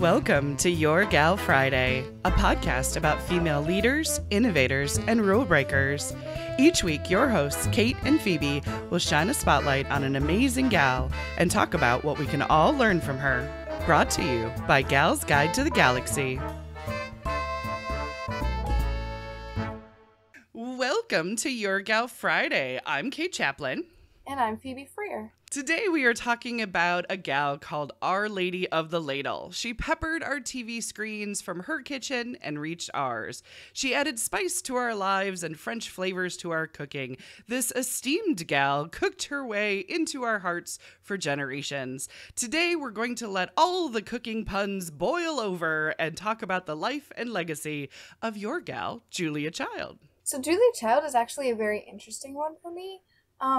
Welcome to Your Gal Friday, a podcast about female leaders, innovators, and rule breakers. Each week, your hosts, Kate and Phoebe, will shine a spotlight on an amazing gal and talk about what we can all learn from her. Brought to you by Gal's Guide to the Galaxy. Welcome to Your Gal Friday. I'm Kate Chaplin. And I'm Phoebe Freer. Today we are talking about a gal called Our Lady of the Ladle. She peppered our TV screens from her kitchen and reached ours. She added spice to our lives and French flavors to our cooking. This esteemed gal cooked her way into our hearts for generations. Today we're going to let all the cooking puns boil over and talk about the life and legacy of your gal, Julia Child. So Julia Child is actually a very interesting one for me.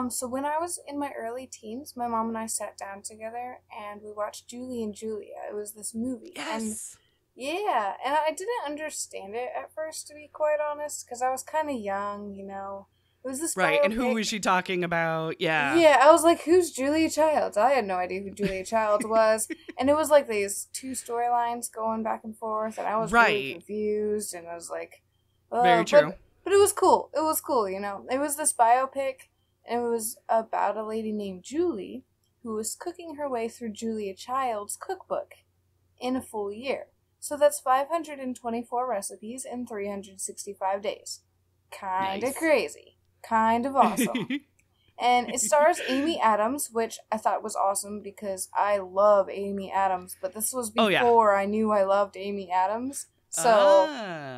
So when I was in my early teens, my mom and I sat down together and we watched Julie and Julia. It was this movie. Yes. And I didn't understand it at first, to be quite honest, because I was kind of young, you know. It was this right, biopic. and who was she talking about? Yeah. Yeah, I was like, who's Julia Child? I had no idea who Julia Child was. And it was like these two storylines going back and forth, and I was really confused, and I was like, very true. But it was cool. It was cool, you know. It was this biopic. And it was about a lady named Julie who was cooking her way through Julia Child's cookbook in a full year. So that's 524 recipes in 365 days. Kind of crazy. Kind of awesome. And it stars Amy Adams, which I thought was awesome because I love Amy Adams. But this was before I knew I loved Amy Adams. So,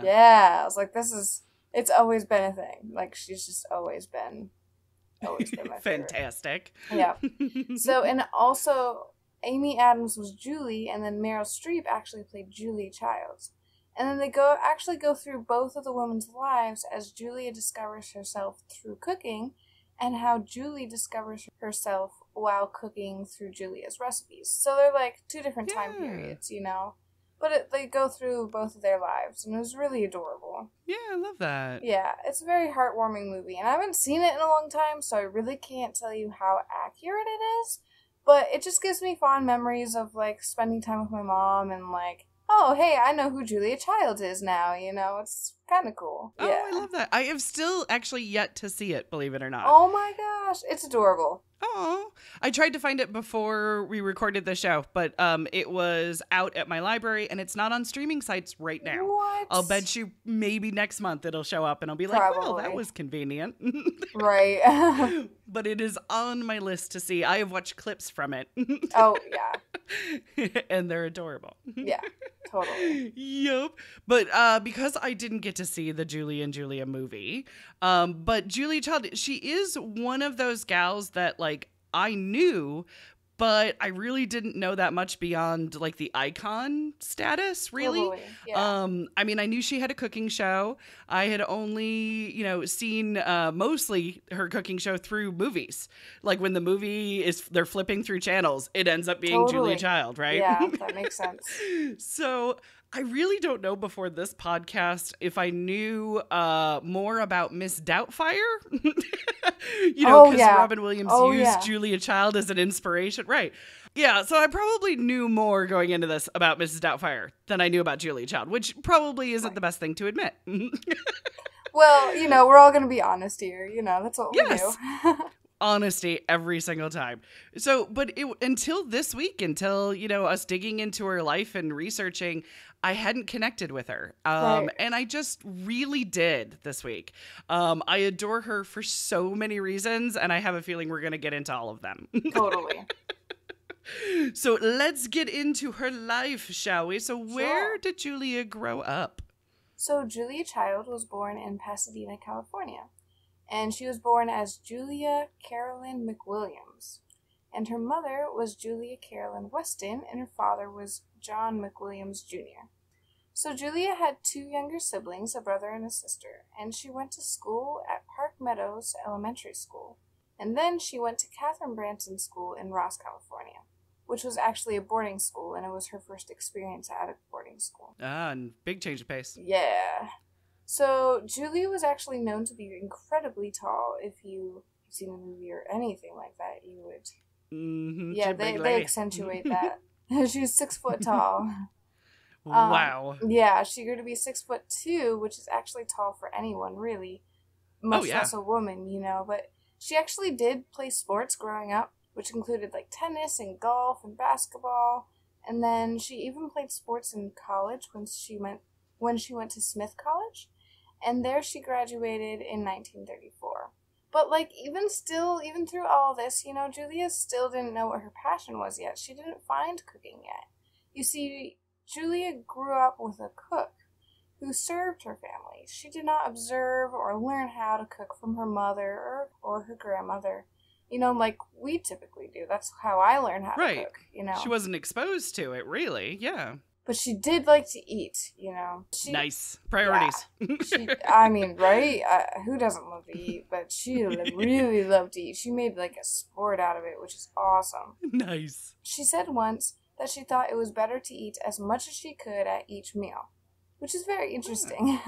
yeah, I was like, it's always been a thing. Like, she's just always been my favorite. Fantastic. Yeah. So, and also, Amy Adams was Julie, and then Meryl Streep actually played Julia Childs. And then they go through both of the women's lives as Julia discovers herself through cooking, and how Julie discovers herself while cooking through Julia's recipes. So they're like two different time periods, you know? But they go through both of their lives, and it was really adorable. Yeah, I love that. Yeah, it's a very heartwarming movie, and I haven't seen it in a long time, so I really can't tell you how accurate it is, but it just gives me fond memories of, like, spending time with my mom and, like, oh, hey, I know who Julia Child is now, you know? It's kind of cool. Oh, yeah. I love that. I have still actually yet to see it, believe it or not. Oh my gosh, it's adorable. Oh, I tried to find it before we recorded the show, but it was out at my library, and it's not on streaming sites right now. What? I'll bet you maybe next month it'll show up, and I'll be like, Probably. well, that was convenient. Right. But it is on my list to see. I have watched clips from it. Oh, yeah. And they're adorable. Yeah, totally. Yep. But because I didn't get to see the Julie and Julia movie, but Julia Child, she is one of those gals that, like, I knew, but I really didn't know that much beyond, like, the icon status, really. Totally. Yeah. I mean, I knew she had a cooking show. I had only, seen mostly her cooking show through movies. Like, when the movie they're flipping through channels, it ends up being Julia Child, right? Yeah, that makes sense. So I really don't know before this podcast if I knew more about Miss Doubtfire. Because Robin Williams used Julia Child as an inspiration. Right. Yeah, so I probably knew more going into this about Mrs. Doubtfire than I knew about Julia Child, which probably isn't the best thing to admit. Well, we're all going to be honest here. That's what we do. Honesty every single time. So, but until this week, until, us digging into her life and researching, I hadn't connected with her. Right. And I just really did this week. I adore her for so many reasons, and I have a feeling we're going to get into all of them. Totally. So let's get into her life, shall we? So where did Julia grow up? So Julia Child was born in Pasadena, California. And she was born as Julia Carolyn McWilliams. And her mother was Julia Carolyn Weston, and her father was John McWilliams Jr. So Julia had two younger siblings, a brother and a sister, and she went to school at Park Meadows Elementary School. And then she went to Catherine Branson School in Ross, California, which was actually a boarding school, and it was her first experience at a boarding school. And big change of pace. Yeah. So, Julia was actually known to be incredibly tall. If you've seen a movie or anything like that, you would... Mm-hmm. Yeah, they accentuate that. She was 6 foot tall. Wow. Yeah, she grew to be 6'2", which is actually tall for anyone, really. Much less a woman, But she actually did play sports growing up, which included like tennis and golf and basketball. And then she even played sports in college when she went to Smith College, and there she graduated in 1934. But even through all this, Julia still didn't know what her passion was yet. She didn't find cooking yet. You see, Julia grew up with a cook who served her family. She did not observe or learn how to cook from her mother or her grandmother. Like we typically do. That's how I learned how to cook, She wasn't exposed to it, really, yeah. But she did like to eat, Nice. Priorities. Yeah. Right? Who doesn't love to eat? But she really loved to eat. She made a sport out of it, which is awesome. Nice. She said once that she thought it was better to eat as much as she could at each meal, which is very interesting.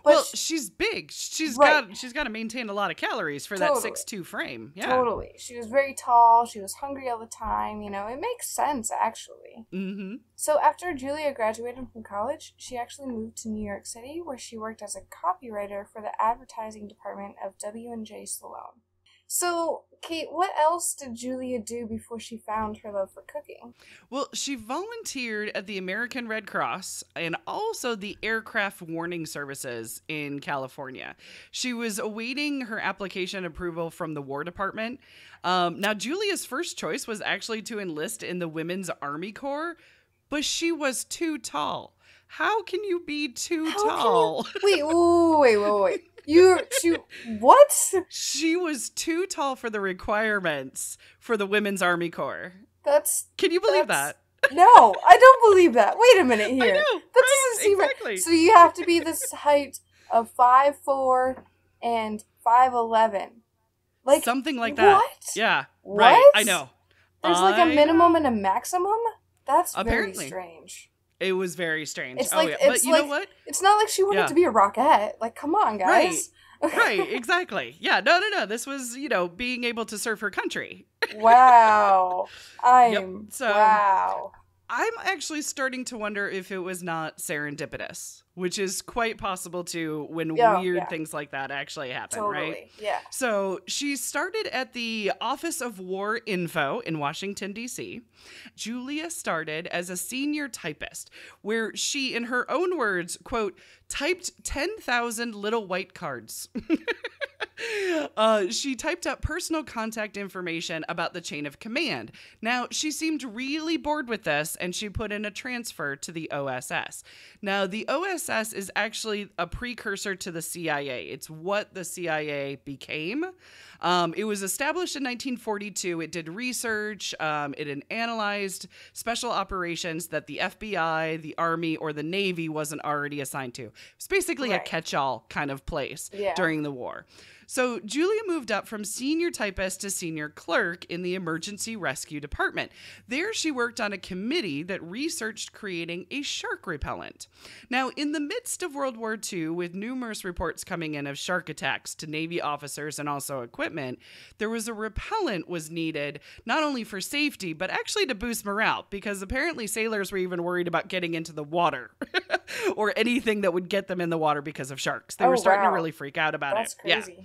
Well, she's big. She's got to maintain a lot of calories for that 6'2" frame. Yeah. Totally. She was very tall. She was hungry all the time. It makes sense, actually. Mm-hmm. So after Julia graduated from college, she actually moved to New York City, where she worked as a copywriter for the advertising department of W&J Sloan. So, Kate, what else did Julia do before she found her love for cooking? Well, she volunteered at the American Red Cross and also the Aircraft Warning Services in California. She was awaiting her application approval from the War Department. Now, Julia's first choice was actually to enlist in the Women's Army Corps, but she was too tall. How can you be too tall? Wait. What? She was too tall for the requirements for the Women's Army Corps. Can you believe that? No, I don't believe that. Wait a minute here. I know, that doesn't seem exactly. Right. So you have to be this height of 5'4" and 5'11". Something like that. What? Yeah. What? Right. I know. There's a minimum and a maximum? That's very strange. It was very strange. But you know what? It's not like she wanted to be a rockette. Come on, guys. Right, exactly. Yeah, no. This was, being able to serve her country. Wow. Wow. I'm actually starting to wonder if it was not serendipitous, which is quite possible too when weird things like that actually happen, right? Yeah. So she started at the Office of War Info in Washington, D.C. Julia started as a senior typist, where she, in her own words, quote, typed 10,000 little white cards. She typed up personal contact information about the chain of command. Now, she seemed really bored with this, and she put in a transfer to the OSS. Now, the OSS is actually a precursor to the CIA. It's what the CIA became. It was established in 1942. It did research. It analyzed special operations that the FBI, the Army, or the Navy wasn't already assigned to. It's basically a catch-all kind of place during the war. So Julia moved up from senior typist to senior clerk in the emergency rescue department. There she worked on a committee that researched creating a shark repellent. Now, in the midst of World War II, with numerous reports coming in of shark attacks to Navy officers and also equipment, there was a repellent was needed, not only for safety, but actually to boost morale, because apparently sailors were even worried about getting into the water or anything that would get them in the water because of sharks. They were starting to really freak out about That's crazy. Yeah.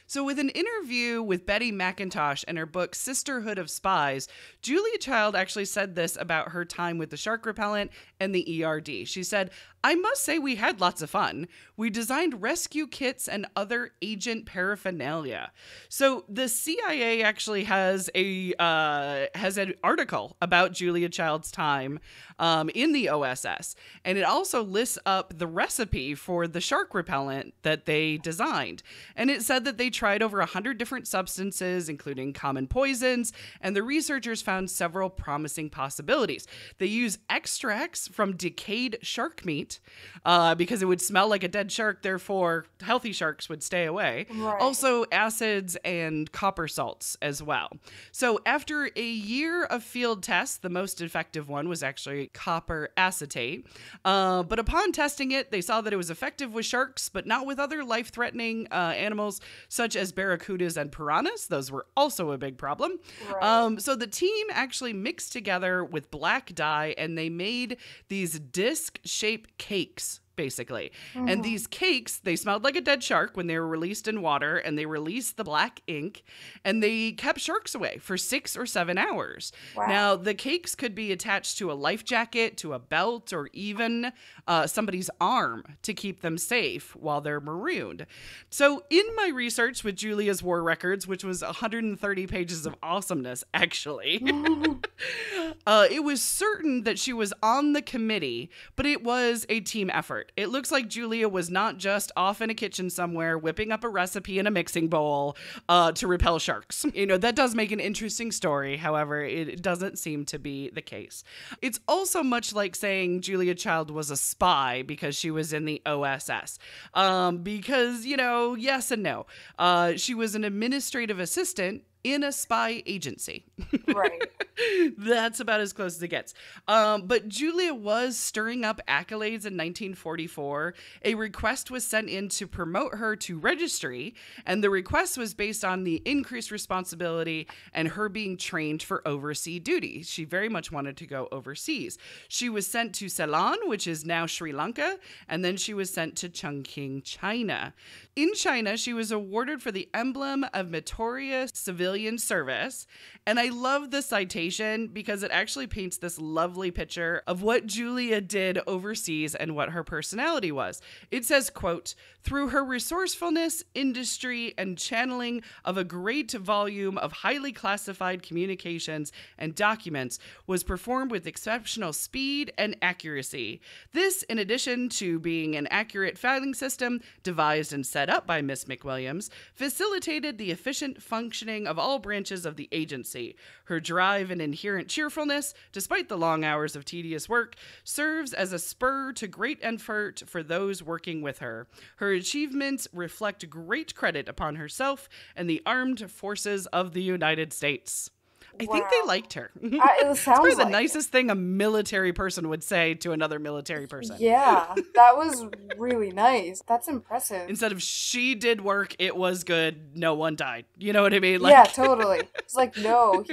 So with an interview with Betty McIntosh in her book Sisterhood of Spies, Julia Child actually said this about her time with the shark repellent and the ERD. She said, "I must say we had lots of fun. We designed rescue kits and other agent paraphernalia." So the CIA actually has an article about Julia Child's time in the OSS, and it also lists up the recipe for the shark repellent that they designed. And it said that they tried over 100 different substances, including common poisons, and the researchers found several promising possibilities. They use extracts from decayed shark meat acetate because it would smell like a dead shark. Therefore, healthy sharks would stay away. Right. Also, acids and copper salts as well. So after a year of field tests, the most effective one was actually copper acetate. But upon testing it, they saw that it was effective with sharks, but not with other life-threatening animals such as barracudas and piranhas. Those were also a big problem. Right. So the team actually mixed together with black dye, and they made these disc-shaped cakes, basically. And these cakes, they smelled like a dead shark when they were released in water, and they released the black ink, and they kept sharks away for 6 or 7 hours. Wow. Now, the cakes could be attached to a life jacket, to a belt, or even somebody's arm to keep them safe while they're marooned. So in my research with Julia's war records, which was 130 pages of awesomeness, actually, it was certain that she was on the committee, but it was a team effort. It looks like Julia was not just off in a kitchen somewhere whipping up a recipe in a mixing bowl to repel sharks. You know, that does make an interesting story. However, it doesn't seem to be the case. It's also much like saying Julia Child was a spy because she was in the OSS. Because, you know, yes and no. She was an administrative assistant in a spy agency. Right. That's about as close as it gets. But Julia was stirring up accolades in 1944. A request was sent in to promote her to registry, and the request was based on the increased responsibility and her being trained for overseas duty. She very much wanted to go overseas. She was sent to Ceylon, which is now Sri Lanka, and then she was sent to Chongqing, China. In China, she was awarded for the Emblem of Meritorious Civilian Service, and I love the citation because it actually paints this lovely picture of what Julia did overseas and what her personality was. It says, quote, "Through her resourcefulness, industry, and channeling of a great volume of highly classified communications and documents was performed with exceptional speed and accuracy. This, in addition to being an accurate filing system devised and set up by Miss McWilliams, facilitated the efficient functioning of all branches of the agency. Her drive and inherent cheerfulness, despite the long hours of tedious work, serves as a spur to great effort for those working with her. Her achievements reflect great credit upon herself and the armed forces of the United States." I think they liked her. It It's sounds probably the like nicest thing a military person would say to another military person. Yeah, that was really nice. That's impressive. Instead of "she did work, it was good, no one died." You know what I mean? Yeah, totally. It's like, no,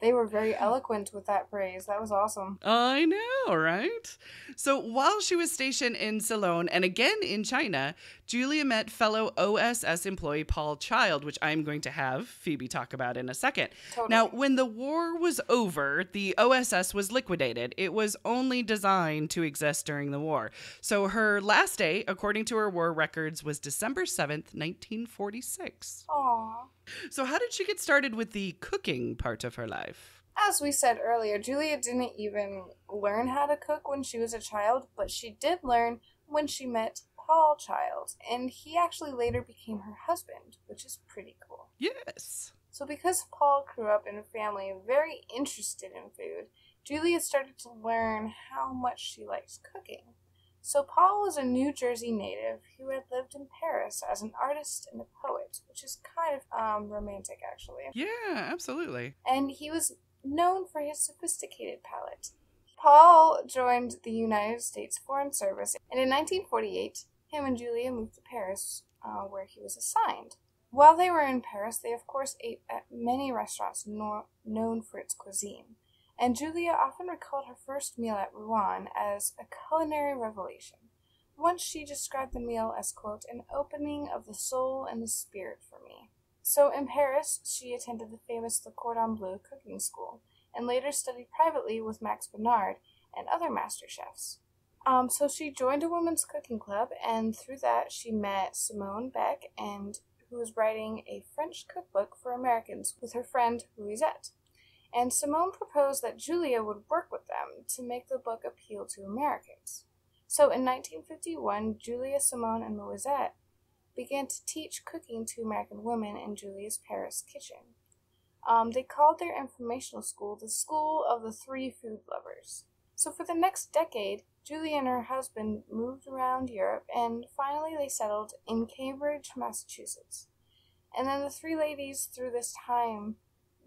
they were very eloquent with that praise. That was awesome. I know, right? So while she was stationed in Ceylon and again in China, Julia met fellow OSS employee Paul Child, which I'm going to have Phoebe talk about in a second. Totally. Now, when the war was over, the OSS was liquidated. It was only designed to exist during the war. So her last day, according to her war records, was December 7th, 1946. Aww. So how did she get started with the cooking part of her life? As we said earlier, Julia didn't even learn how to cook when she was a child, but she did learn when she met Paul Child, and he actually later became her husband, which is pretty cool. Yes. So because Paul grew up in a family very interested in food, Julia started to learn how much she liked cooking. So Paul was a New Jersey native who had lived in Paris as an artist and a poet, which is kind of romantic, actually. Yeah, absolutely. And he was known for his sophisticated palate. Paul joined the United States Foreign Service, and in 1948, him and Julia moved to Paris, where he was assigned. While they were in Paris, they of course ate at many restaurants known for its cuisine. And Julia often recalled her first meal at Rouen as a culinary revelation. Once she described the meal as, quote, "an opening of the soul and the spirit for me." So in Paris, she attended the famous Cordon Bleu cooking school, and later studied privately with Max Bernard and other master chefs. So she joined a women's cooking club, and through that she met Simone Beck, who was writing a French cookbook for Americans with her friend Louisette. And Simone proposed that Julia would work with them to make the book appeal to Americans. So in 1951, Julia, Simone, and Louisette began to teach cooking to American women in Julia's Paris kitchen. They called their informational school the School of the Three Food Lovers. So for the next decade, Julie and her husband moved around Europe, and finally they settled in Cambridge, Massachusetts. And then the three ladies, through this time,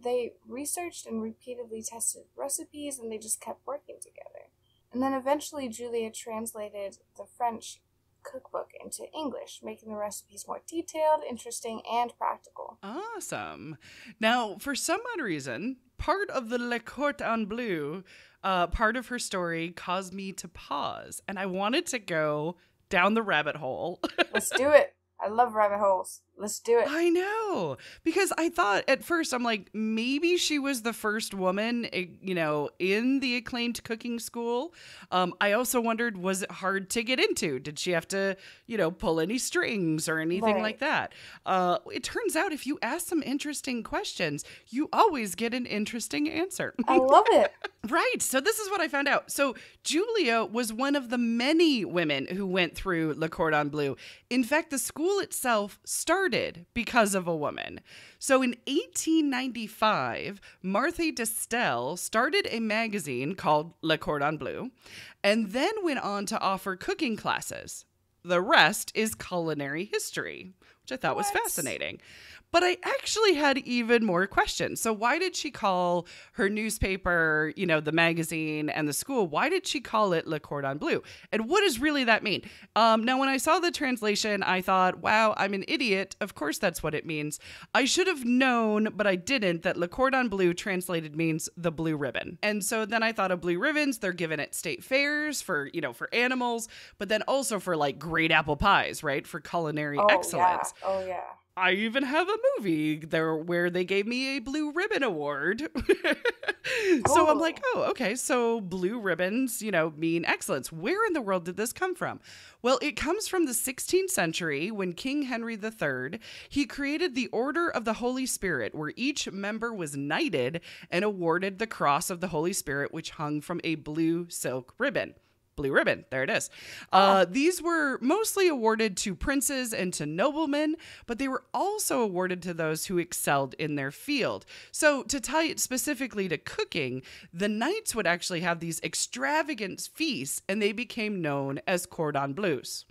they researched and repeatedly tested recipes, and they just kept working together. And then eventually Julia translated the French cookbook into English, making the recipes more detailed, interesting, and practical. Awesome. Now, for some odd reason, part of the Le Cordon Bleu, part of her story caused me to pause, and I wanted to go down the rabbit hole. Let's do it. I love rabbit holes. Let's do it. I know, because I thought at first, I'm like, maybe she was the first woman, in the acclaimed cooking school. I also wondered, was it hard to get into? Did she have to, pull any strings or anything like that? It turns out if you ask some interesting questions, you always get an interesting answer. I love it. Right. So this is what I found out. So Julia was one of the many women who went through Le Cordon Bleu. In fact, the school itself started because of a woman. So in 1895, Marthe Distel started a magazine called Le Cordon Bleu and then went on to offer cooking classes. The rest is culinary history, which I thought was fascinating. But I actually had even more questions. So why did she call her newspaper, the magazine and the school, why did she call it Le Cordon Bleu? And what does really that mean? Now, when I saw the translation, I thought, wow, I'm an idiot. Of course, that's what it means. I should have known, but I didn't, that Le Cordon Bleu translated means the blue ribbon. And so then I thought of blue ribbons. They're given at state fairs for animals, but then also for like great apple pies, right? For culinary excellence. Yeah. Oh, yeah. I even have a movie there where they gave me a blue ribbon award. So I'm like, oh, okay. So blue ribbons, mean excellence. Where in the world did this come from? Well, it comes from the 16th century when King Henry III, he created the Order of the Holy Spirit, where each member was knighted and awarded the Cross of the Holy Spirit, which hung from a blue silk ribbon. Blue ribbon. There it is. These were mostly awarded to princes and to noblemen, but they were also awarded to those who excelled in their field. So to tie it specifically to cooking, the knights would actually have these extravagant feasts, and they became known as Cordon Bleus.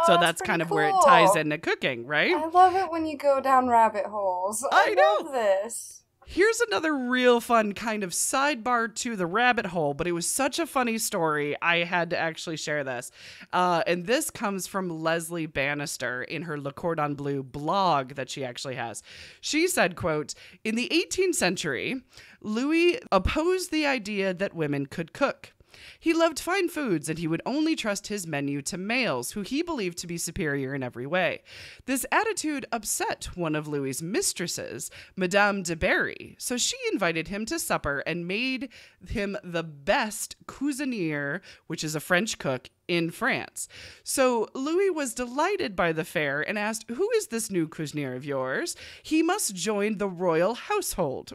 So that's kind of where it ties into cooking, right? I love it when you go down rabbit holes. I love this. Here's another real fun kind of sidebar to the rabbit hole, but it was such a funny story, I had to actually share this. And this comes from Leslie Bannister in her Le Cordon Bleu blog that she actually has. She said, quote, "In the 18th century, Louis opposed the idea that women could cook. He loved fine foods, and he would only trust his menu to males, who he believed to be superior in every way. This attitude upset one of Louis's mistresses, Madame de Berry, so she invited him to supper and made him the best cuisinier, which is a French cook, in France. So Louis was delighted by the fare and asked, 'Who is this new cuisinier of yours? He must join the royal household.'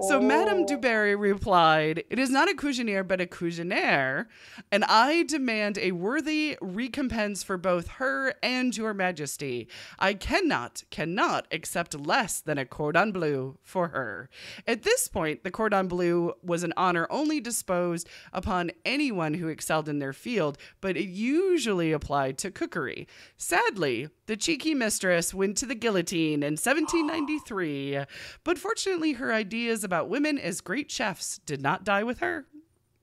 So Madame du Barry replied, 'It is not a cuisinier, but a cuisinière, and I demand a worthy recompense for both her and your majesty. I cannot accept less than a cordon bleu for her.' At this point, the cordon bleu was an honor only disposed upon anyone who excelled in their field, but it usually applied to cookery. Sadly, the cheeky mistress went to the guillotine in 1793, but fortunately her ideas about women as great chefs did not die with her."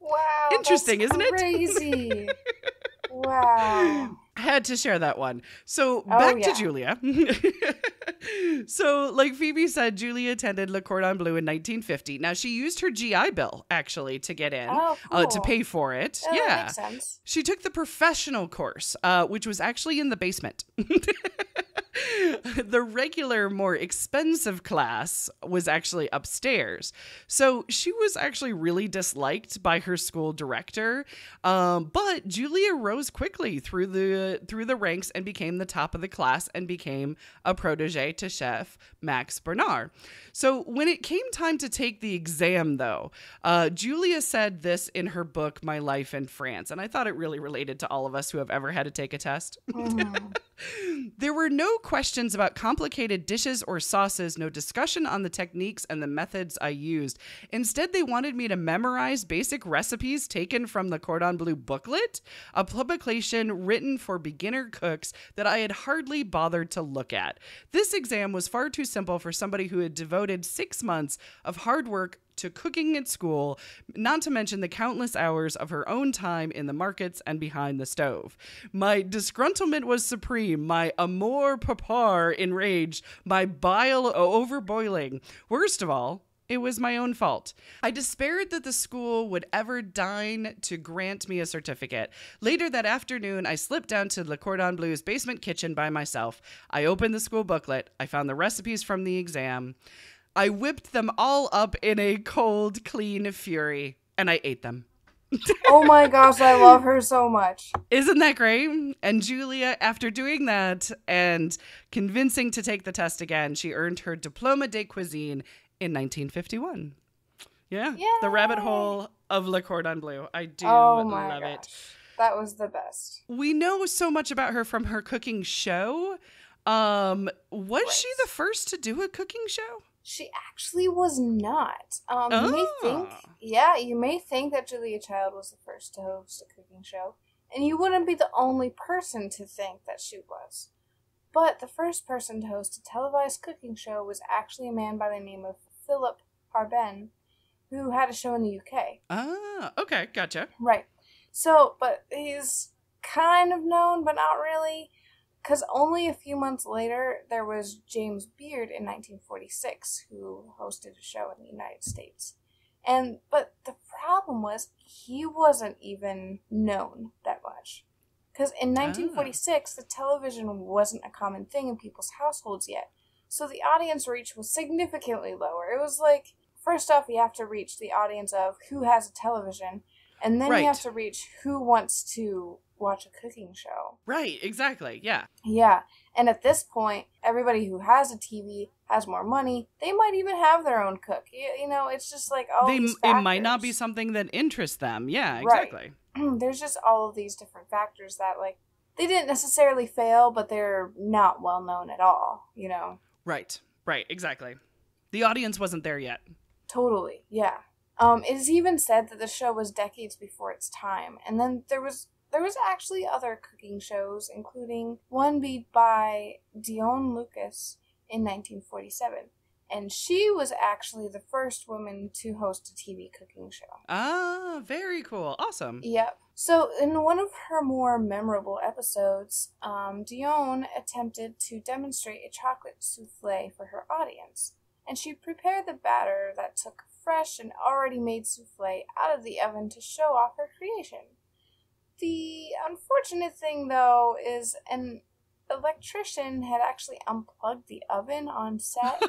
Wow. Interesting, isn't it? Crazy. Wow. Had to share that one. So back to Julia. So like Phoebe said, Julia attended Le Cordon Bleu in 1950. Now she used her GI Bill actually to get in, to pay for it. Oh, that makes sense. She took the professional course, which was actually in the basement. The regular, more expensive class was actually upstairs. So she was actually really disliked by her school director. But Julia rose quickly through the ranks and became the top of the class and became a protege to Chef Max Bernard. So when it came time to take the exam, though, Julia said this in her book, My Life in France. And I thought it really related to all of us who have ever had to take a test. Mm. There were no questions about complicated dishes or sauces, no discussion on the techniques and the methods I used. Instead, they wanted me to memorize basic recipes taken from the Cordon Bleu booklet, a publication written for beginner cooks that I had hardly bothered to look at. This exam was far too simple for somebody who had devoted 6 months of hard work to cooking at school, not to mention the countless hours of her own time in the markets and behind the stove. My disgruntlement was supreme, my amour propre enraged, my bile overboiling. Worst of all, it was my own fault. I despaired that the school would ever deign to grant me a certificate. Later that afternoon, I slipped down to Le Cordon Bleu's basement kitchen by myself. I opened the school booklet. I found the recipes from the exam. I whipped them all up in a cold, clean fury, and I ate them. Oh my gosh, I love her so much. Isn't that great? And Julia, after doing that and convincing to take the test again, she earned her Diplôme de Cuisine in 1951. Yeah, Yay! The rabbit hole of Le Cordon Bleu. I do love it. That was the best. We know so much about her from her cooking show. Was she the first to do a cooking show? She actually was not. You may think that Julia Child was the first to host a cooking show, and you wouldn't be the only person to think that she was. But the first person to host a televised cooking show was actually a man by the name of Philip Harben, who had a show in the UK. Ah, okay, gotcha. Right. So, but he's kind of known, but not really. Because only a few months later, there was James Beard in 1946, who hosted a show in the United States. But the problem was, he wasn't even known that much. Because in 1946, the television wasn't a common thing in people's households yet. So the audience reach was significantly lower. It was like, first off, you have to reach the audience of who has a television, and then you have to reach who wants to watch a cooking show. Right, exactly, yeah. Yeah, and at this point, everybody who has a TV has more money. They might even have their own cook. You know, it's just like all these factors. It might not be something that interests them. Yeah, exactly. Right. There's just all of these different factors that, like, they didn't necessarily fail, but they're not well known at all, you know? Right, exactly. The audience wasn't there yet. Totally, yeah. It is even said that the show was decades before its time, and then there was actually other cooking shows, including one by Dionne Lucas in 1947. And she was actually the first woman to host a TV cooking show. Ah, very cool. Awesome. Yep. So in one of her more memorable episodes, Dionne attempted to demonstrate a chocolate souffle for her audience. And she prepared the batter that took fresh and already made souffle out of the oven to show off her creation. The unfortunate thing, though, is an electrician had actually unplugged the oven on set,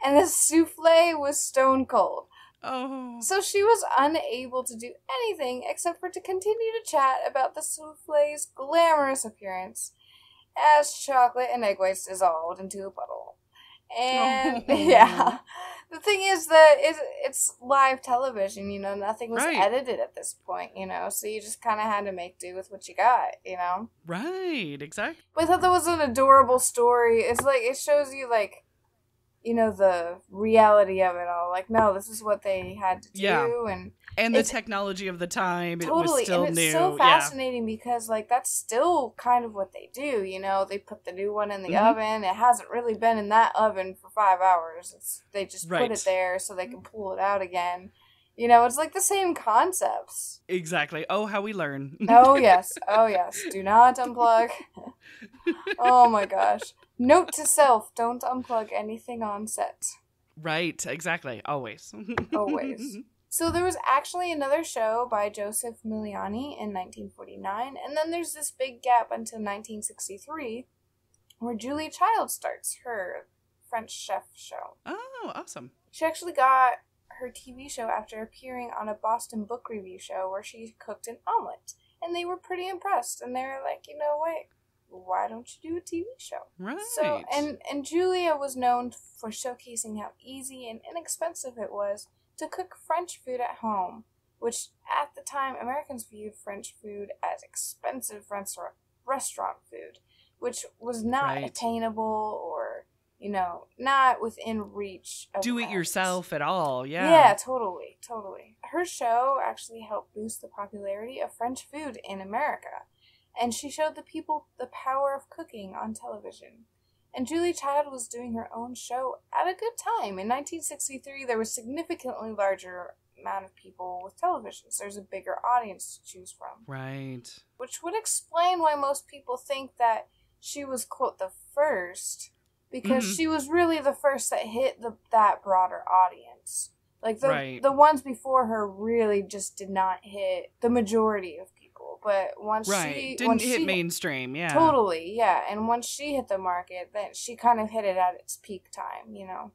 and the souffle was stone cold. Oh. So she was unable to do anything except for to continue to chat about the souffle's glamorous appearance as chocolate and egg whites dissolved into a puddle. And, yeah, the thing is that it's live television, you know, nothing was edited at this point, you know, so you just kind of had to make do with what you got, you know? Right, exactly. But I thought that was an adorable story. It's like, it shows you, like, you know, the reality of it all. Like, no, this is what they had to do, and the technology of the time, totally, it was still and it's new. So fascinating because, like, that's still kind of what they do, you know? They put the new one in the oven. It hasn't really been in that oven for 5 hours. They just put it there so they can pull it out again. You know, it's like the same concepts. Exactly. Oh, how we learn. Oh, yes. Do not unplug. Oh, my gosh. Note to self, don't unplug anything on set. Right, exactly. Always. Always. So there was actually another show by Joseph Miliani in 1949, and then there's this big gap until 1963, where Julia Child starts her French chef show. Oh, awesome. She actually got her TV show after appearing on a Boston book review show where she cooked an omelet, and they were pretty impressed, and they were like, you know what? Why don't you do a TV show? Right. So, and Julia was known for showcasing how easy and inexpensive it was to cook French food at home, which at the time Americans viewed French food as expensive restaurant food. which was not Right. attainable or, you know, not within reach of Do it parents. yourself at all. Yeah. Yeah, totally, totally. Her show actually helped boost the popularity of French food in America, and she showed the people the power of cooking on television. And Julia Child was doing her own show at a good time. In 1963, there was significantly larger amount of people with televisions. There's a bigger audience to choose from. Right. Which would explain why most people think that she was, quote, the first, because she was really the first that hit that broader audience. Like, the ones before her really just did not hit the majority of people. But once she... Didn't hit mainstream, yeah. Totally, yeah. And once she hit the market, then she kind of hit it at its peak time, you know?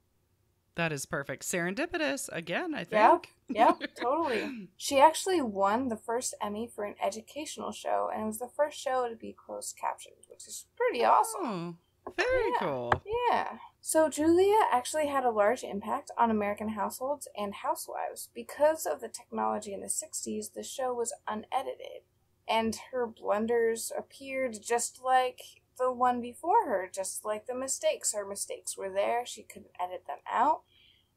That is perfect. Serendipitous, again, I think. Yeah, totally. She actually won the first Emmy for an educational show, and it was the first show to be closed captioned, which is pretty awesome. Oh, very cool. Yeah. So Julia actually had a large impact on American households and housewives. Because of the technology in the 60s, the show was unedited, and her blunders appeared just like the one before her, just like the mistakes. Her mistakes were there. She couldn't edit them out.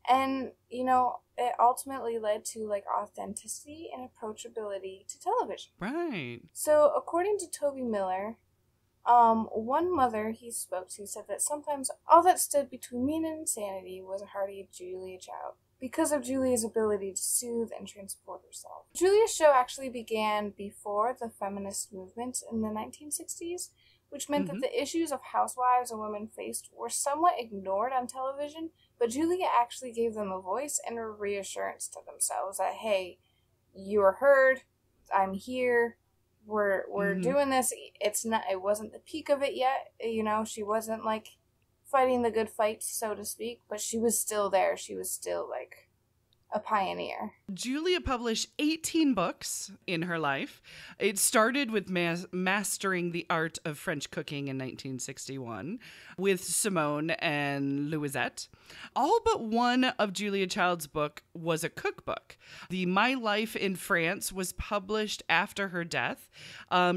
And, you know, it ultimately led to, like, authenticity and approachability to television. Right. So, according to Toby Miller, one mother he spoke to said that sometimes all that stood between me and insanity was a hearty Julia Child, because of Julia's ability to soothe and transport herself. Julia's show actually began before the feminist movement in the 1960s, which meant that the issues of housewives and women faced were somewhat ignored on television, but Julia actually gave them a voice and a reassurance to themselves that, hey, you are heard, I'm here, we're doing this. It wasn't the peak of it yet, you know, she wasn't, like, fighting the good fight, so to speak, but she was still there. She was still, like, a pioneer. Julia published 18 books in her life. It started with Mastering the Art of French Cooking in 1961 with Simone and Louisette. All but one of Julia Child's book was a cookbook. The My Life in France was published after her death.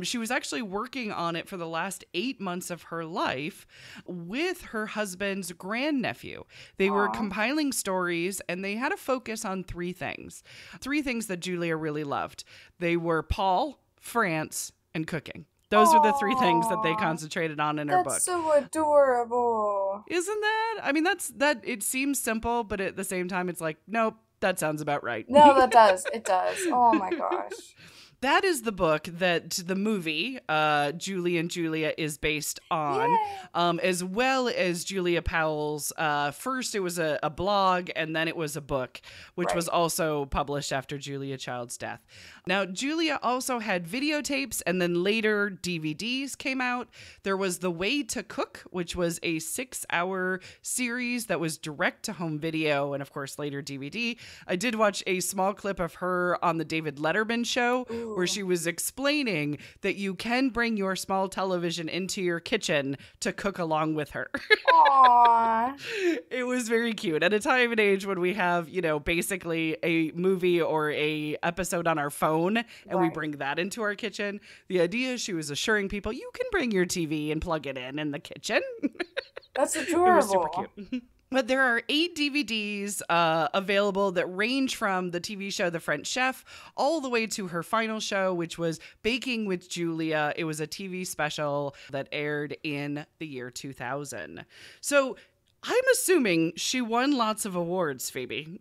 She was actually working on it for the last 8 months of her life with her husband's grandnephew. They were compiling stories, and they had a focus on three things that Julia really loved. They were Paul, France, and cooking. Those are the three things that they concentrated on in her book. That's so adorable. Isn't that? I mean, it seems simple, but at the same time, it's like, nope, that sounds about right. No, that does. It does. Oh my gosh. That is the book that the movie, Julie and Julia, is based on, as well as Julia Powell's. First, it was a blog, and then it was a book, which was also published after Julia Child's death. Now, Julia also had videotapes, and then later DVDs came out. There was The Way to Cook, which was a 6-hour series that was direct-to-home video, and of course, later DVD. I did watch a small clip of her on the David Letterman show, where she was explaining that you can bring your small television into your kitchen to cook along with her. Aww. It was very cute. At a time and age when we have, you know, basically a movie or a episode on our phone, and we bring that into our kitchen. The idea is she was assuring people, you can bring your TV and plug it in the kitchen. That's adorable. It was super cute. But there are 8 DVDs available that range from the TV show The French Chef all the way to her final show, which was Baking with Julia. It was a TV special that aired in the year 2000. So I'm assuming she won lots of awards, Phoebe.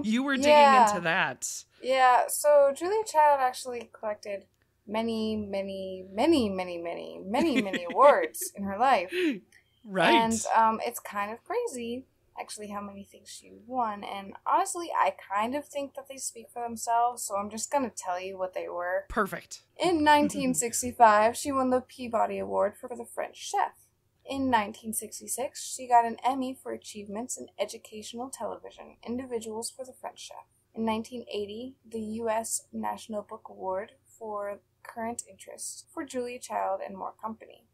You were digging into that. Yeah, so Julia Child actually collected many awards in her life. Right. And it's kind of crazy, actually, how many things she won. And honestly, I kind of think that they speak for themselves, so I'm just going to tell you what they were. Perfect. In 1965, she won the Peabody Award for The French Chef. In 1966, she got an Emmy for achievements in educational television, Individuals for The French Chef. In 1980, the U.S. National Book Award for Current Interest for Julia Child and More Company.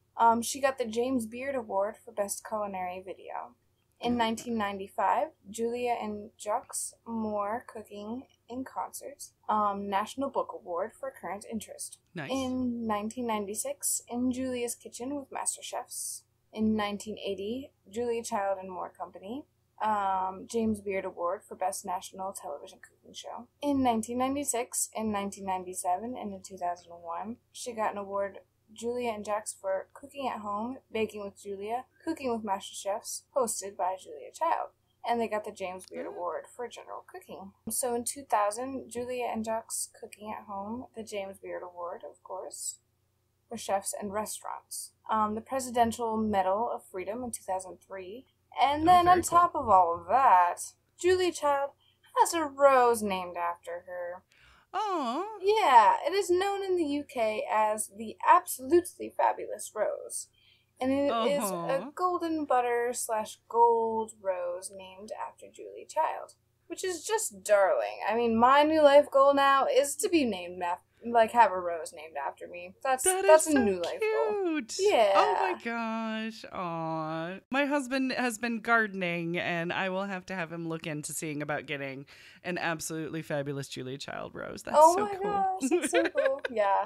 She got the James Beard Award for Best Culinary Video. In 1995, Julia and Jacques Moore Cooking in Concert, National Book Award for Current Interest. Nice. In 1996, In Julia's Kitchen with Master Chefs. In 1980, Julia Child and Moore Company, James Beard Award for Best National Television Cooking Show. In 1996, in 1997, and in 2001, she got an award, Julia and Jax, for Cooking at Home, Baking with Julia, Cooking with Master Chefs, hosted by Julia Child. And they got the James Beard Award for General Cooking. So in 2000, Julia and Jax Cooking at Home, the James Beard Award, of course, for chefs and restaurants. The Presidential Medal of Freedom in 2003. And then on top of all of that, Julia Child has a rose named after her. Oh. Yeah, it is known in the UK as the Absolutely Fabulous Rose. And it is a golden butter / gold rose named after Julia Child. Which is just darling. I mean, my new life goal now is to be named after, have a rose named after me. That's a so new life goal. Yeah. Oh my gosh. Aw. My husband has been gardening, and I will have to have him look into seeing about getting an Absolutely Fabulous Julia Child rose. That's so cool. Oh my gosh, that's so cool. Yeah.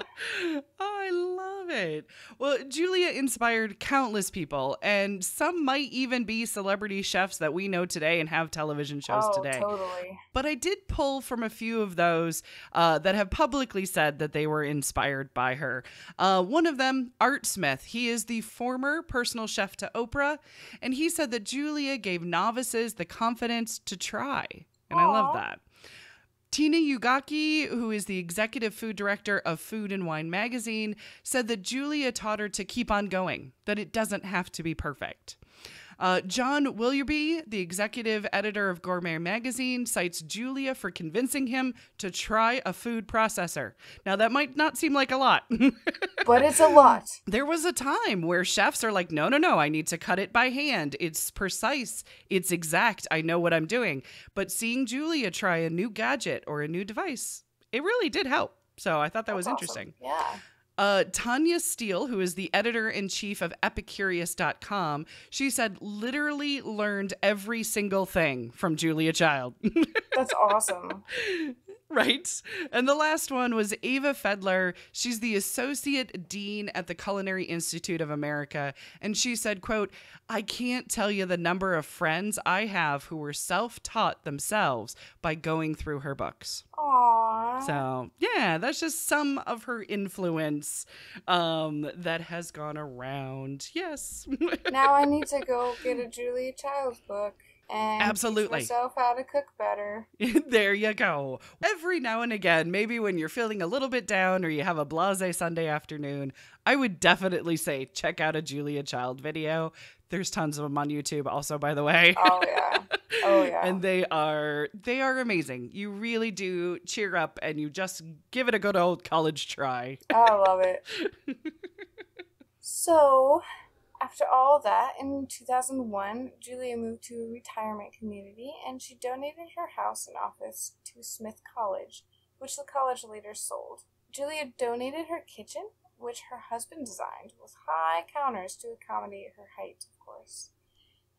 I love it. Well, Julia inspired countless people, and some might even be celebrity chefs that we know today and have television shows today. Totally. But I did pull from a few of those that have publicly said that they were inspired by her. One of them, Art Smith. He is the former personal chef to Oprah, and he said that Julia gave novices the confidence to try. And I love that. Tina Ugaki, who is the executive food director of Food and Wine magazine, said that Julia taught her to keep on going, that it doesn't have to be perfect. John Willoughby, the executive editor of Gourmet magazine, cites Julia for convincing him to try a food processor. Now, that might not seem like a lot. But it's a lot. There was a time where chefs are like, no, I need to cut it by hand. It's precise. It's exact. I know what I'm doing. But seeing Julia try a new gadget or a new device, it really did help. So I thought that was interesting. Yeah. Tanya Steele, who is the editor-in-chief of Epicurious.com, she said literally learned every single thing from Julia Child. That's awesome. Right. And the last one was Ava Fedler. She's the associate dean at the Culinary Institute of America. And she said, quote, "I can't tell you the number of friends I have who were self-taught themselves by going through her books." Aww. So, yeah, that's just some of her influence that has gone around. Yes. Now I need to go get a Julia Child's book. And absolutely. teach myself how to cook better. There you go. Every now and again, maybe when you're feeling a little bit down or you have a blasé Sunday afternoon, I would definitely say check out a Julia Child video. There's tons of them on YouTube also, by the way. Oh, yeah. Oh, yeah. And they are amazing. You really do cheer up and you just give it a good old college try. I love it. So, after all that, in 2001, Julia moved to a retirement community and she donated her house and office to Smith College, which the college later sold. Julia donated her kitchen, which her husband designed, with high counters to accommodate her height, of course.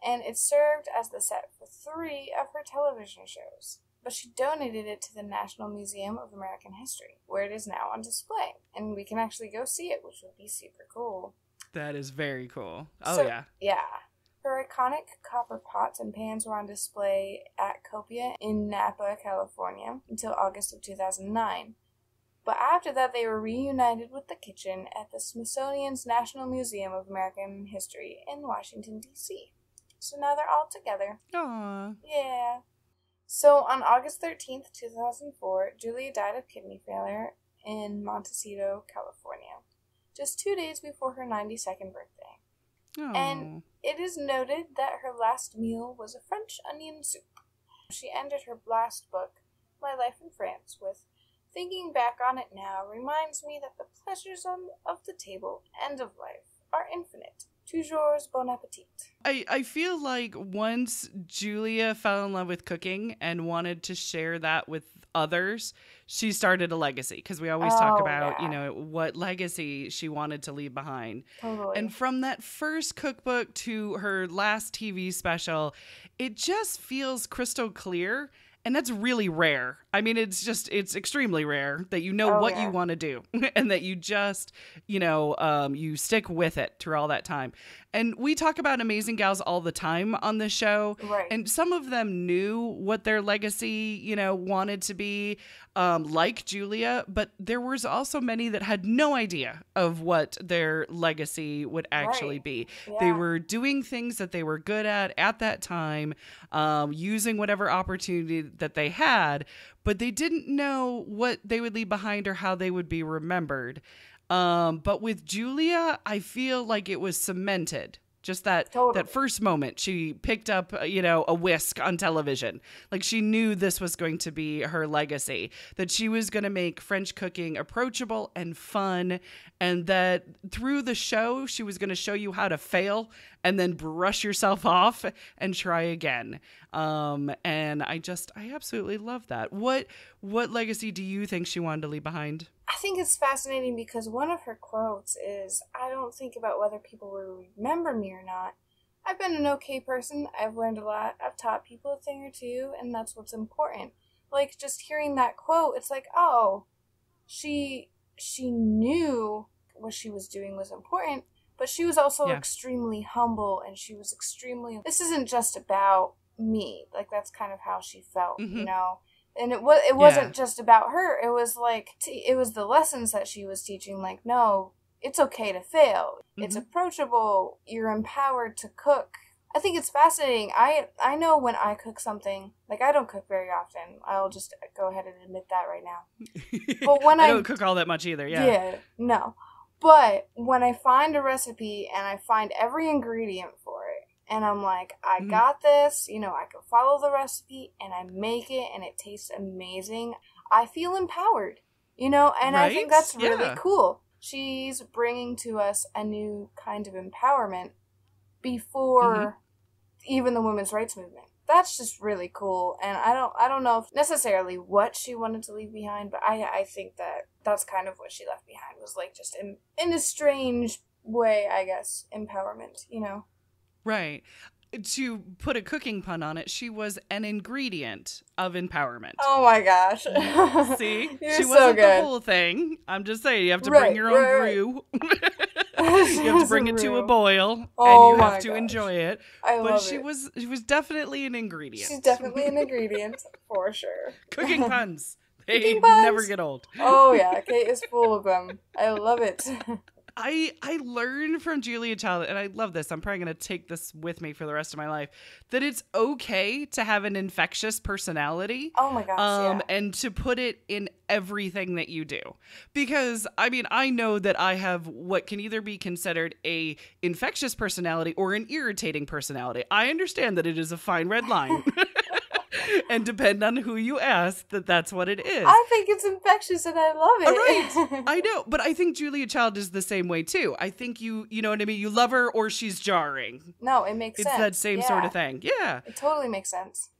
And it served as the set for 3 of her television shows. But she donated it to the National Museum of American History, where it is now on display. And we can actually go see it, which would be super cool. That is very cool. Oh, so, yeah. Yeah. Her iconic copper pots and pans were on display at Copia in Napa, California, until August of 2009. But after that, they were reunited with the kitchen at the Smithsonian's National Museum of American History in Washington, D.C. So now they're all together. Aww. Yeah. So on August 13th, 2004, Julia died of kidney failure in Montecito, California, just 2 days before her 92nd birthday. Aww. And it is noted that her last meal was a French onion soup. She ended her last book, My Life in France, with, "Thinking back on it now reminds me that the pleasures of the table and of life are infinite. Toujours bon appetit." I feel like once Julia fell in love with cooking and wanted to share that with others, she started a legacy, because we always talk about, yeah. what legacy she wanted to leave behind. Totally. And from that first cookbook to her last TV special, it just feels crystal clear. And that's really rare. I mean, it's extremely rare that you know what you want to do and that you just, you stick with it through all that time. And we talk about amazing gals all the time on the show. Right. And some of them knew what their legacy, wanted to be, like Julia. But there was also many that had no idea of what their legacy would actually be. Yeah. They were doing things that they were good at that time, using whatever opportunity that they had, but they didn't know what they would leave behind or how they would be remembered. But with Julia, I feel like it was cemented. Just that first moment she picked up, a whisk on television. Like, she knew this was going to be her legacy, that she was going to make French cooking approachable and fun, and that through the show, she was going to show you how to fail and then brush yourself off and try again. And I absolutely love that. What legacy do you think she wanted to leave behind? I think it's fascinating because one of her quotes is, I don't think about whether people will remember me or not. I've been an okay person. I've learned a lot. I've taught people a thing or two, and that's what's important. Like, just hearing that quote, it's like, oh, she knew what she was doing was important, but she was also extremely humble, and she was this isn't just about me. Like, that's kind of how she felt, And it wasn't just about her. It was like, it was the lessons that she was teaching. Like, no, it's okay to fail. Mm-hmm. It's approachable. You're empowered to cook. I think it's fascinating. I know when I cook something, like, I don't cook very often. I'll just go ahead and admit that right now. But when I don't cook all that much either. Yeah. Yeah, no. But when I find a recipe and I find every ingredient for it, and I'm like, I got this, I can follow the recipe, and I make it, and it tastes amazing, I feel empowered, and right? I think that's really cool. She's bringing to us a new kind of empowerment before even the women's rights movement. That's just really cool, and I don't know if necessarily what she wanted to leave behind, but I think that's kind of what she left behind, was like, just in a strange way, I guess, empowerment, Right. To put a cooking pun on it, she was an ingredient of empowerment. Oh my gosh. See? You're she so wasn't good. the whole thing. I'm just saying, you have to bring your own brew. You have to bring it to a boil, and you have to enjoy it. But she was definitely an ingredient. She's definitely an ingredient, for sure. Cooking puns. They never get old. Oh yeah, Kate is full of them. I love it. I learned from Julia Child, and I love this, I'm probably going to take this with me for the rest of my life, that it's okay to have an infectious personality. Oh my gosh, and to put it in everything that you do. Because, I mean, I know that I have what can either be considered a infectious personality or an irritating personality. I understand that it is a fine red line. And depend on who you ask, that's what it is. I think it's infectious and I love it. Right. I know, but I think Julia Child is the same way too. I think you know what I mean? You love her or she's jarring. No, it makes sense. It's that same sort of thing. Yeah. It totally makes sense.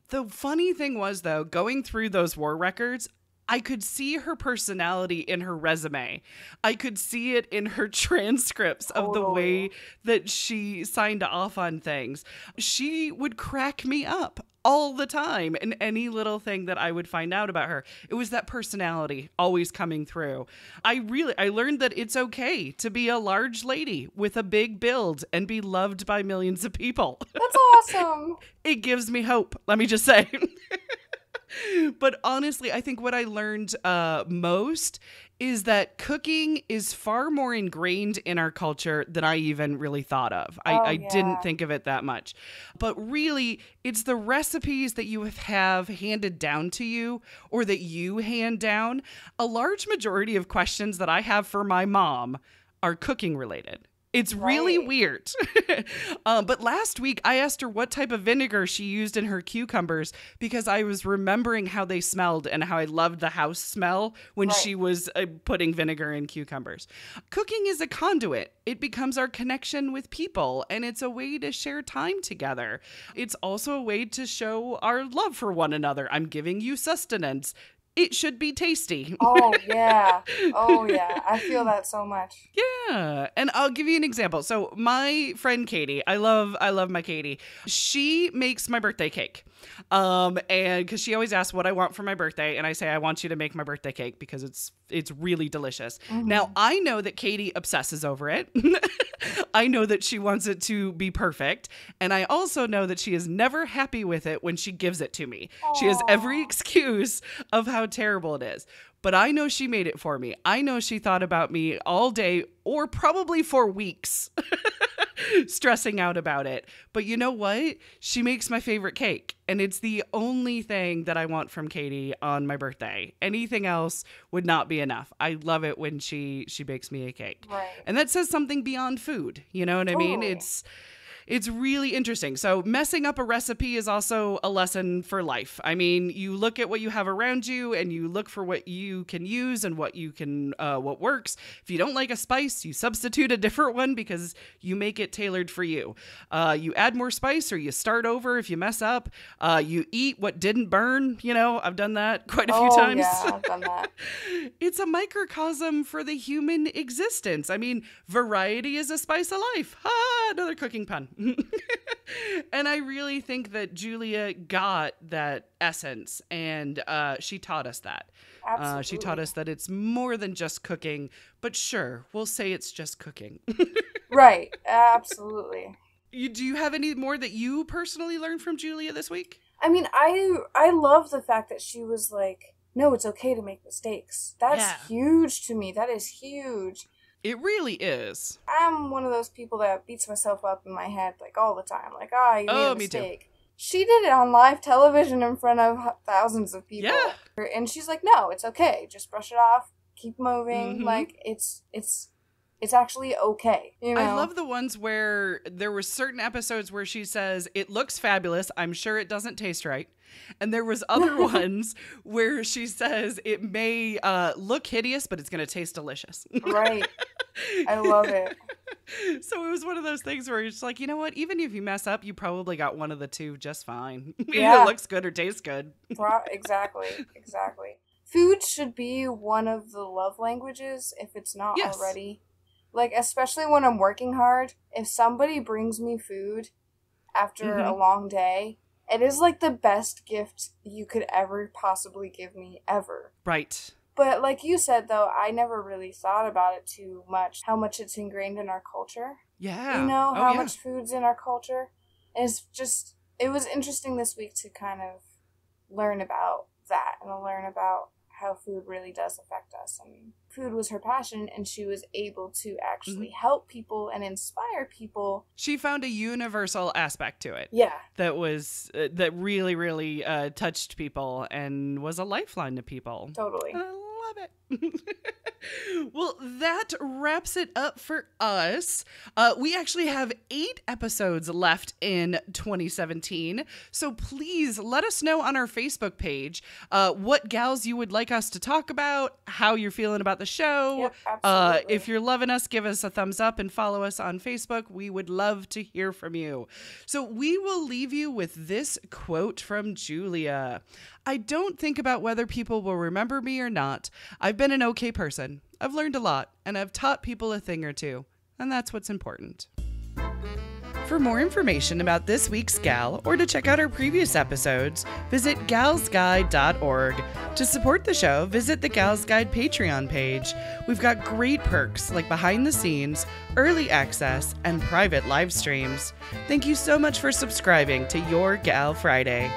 The funny thing was, though, going through those war records, I could see her personality in her resume. I could see it in her transcripts of the way that she signed off on things. She would crack me up all the time in any little thing that I would find out about her. It was that personality always coming through. I learned that it's okay to be a large lady with a big build and be loved by millions of people. That's awesome. It gives me hope, let me just say. But honestly, I think what I learned most is that cooking is far more ingrained in our culture than I even really thought of. I didn't think of it that much. But really, it's the recipes that you have handed down to you or that you hand down. A large majority of questions that I have for my mom are cooking related. It's really Right. weird. But last week, I asked her what type of vinegar she used in her cucumbers because I was remembering how they smelled and how I loved the house smell when Right. she was putting vinegar in cucumbers. Cooking is a conduit. It becomes our connection with people, and it's a way to share time together. It's also a way to show our love for one another. I'm giving you sustenance. It should be tasty. Oh, yeah. Oh, yeah. I feel that so much. Yeah. And I'll give you an example. So my friend Katie, I love my Katie. She makes my birthday cake. And because she always asks what I want for my birthday, and I say I want you to make my birthday cake because it's really delicious. Mm-hmm. Now I know that Katie obsesses over it. I know that she wants it to be perfect, and I also know that she is never happy with it when she gives it to me. She has every Aw. excuse of how terrible it is. But I know she made it for me. I know she thought about me all day or probably for weeks, stressing out about it. But you know what? She makes my favorite cake. And it's the only thing that I want from Katie on my birthday. Anything else would not be enough. I love it when she bakes me a cake. Right. And that says something beyond food. You know what I mean? Totally. It's really interesting. So messing up a recipe is also a lesson for life. I mean, you look at what you have around you and you look for what you can use and what you can, what works. If you don't like a spice, you substitute a different one because you make it tailored for you. You add more spice or you start over if you mess up. You eat what didn't burn. You know, I've done that quite a few times. Yeah, I've done that. It's a microcosm for the human existence. I mean, variety is a spice of life. Ha! Another cooking pun. And I really think that Julia got that essence, and she taught us that. Absolutely. She taught us that it's more than just cooking, but sure, we'll say it's just cooking. Right. Absolutely. Do you have any more that you personally learned from Julia this week? I mean, I love the fact that she was like, no, it's okay to make mistakes. That's Yeah. huge to me. That is huge. It really is. I'm one of those people that beats myself up in my head like all the time. Like, ah, you made a me too. mistake. She did it on live television in front of thousands of people. Yeah. And she's like, no, it's okay. Just brush it off. Keep moving. Mhm. Like, it's actually okay. You know? I love the ones where there were certain episodes where she says, it looks fabulous. I'm sure it doesn't taste right. And there was other ones where she says it may look hideous, but it's going to taste delicious. Right. I love it. So it was one of those things where it's like, you know what? Even if you mess up, you probably got one of the two just fine. Yeah. Either looks good or tastes good. Exactly. Food should be one of the love languages if it's not Yes. already. Like, especially when I'm working hard, if somebody brings me food after a long day, it is like the best gift you could ever possibly give me, ever. Right. But like you said, though, I never really thought about it too much, how much it's ingrained in our culture. Yeah. You know, Oh, how yeah. much food's in our culture. It's just, it was interesting this week to kind of learn about that and learn about how food really does affect us. And food was her passion, and she was able to actually help people and inspire people. She found a universal aspect to it. Yeah. That was that really, really touched people and was a lifeline to people. Totally. I love it. Well, that wraps it up for us. We actually have 8 episodes left in 2017. So please let us know on our Facebook page what gals you would like us to talk about, how you're feeling about the show. Yep, absolutely. If you're loving us, give us a thumbs up and follow us on Facebook. We would love to hear from you. So we will leave you with this quote from Julia. I don't think about whether people will remember me or not. I've been an okay person. I've learned a lot, and I've taught people a thing or two, and that's what's important. For more information about this week's gal or to check out our previous episodes, visit galsguide.org. To support the show, visit the Gals Guide Patreon page. We've got great perks like behind the scenes, early access, and private live streams. Thank you so much for subscribing to Your Gal Friday.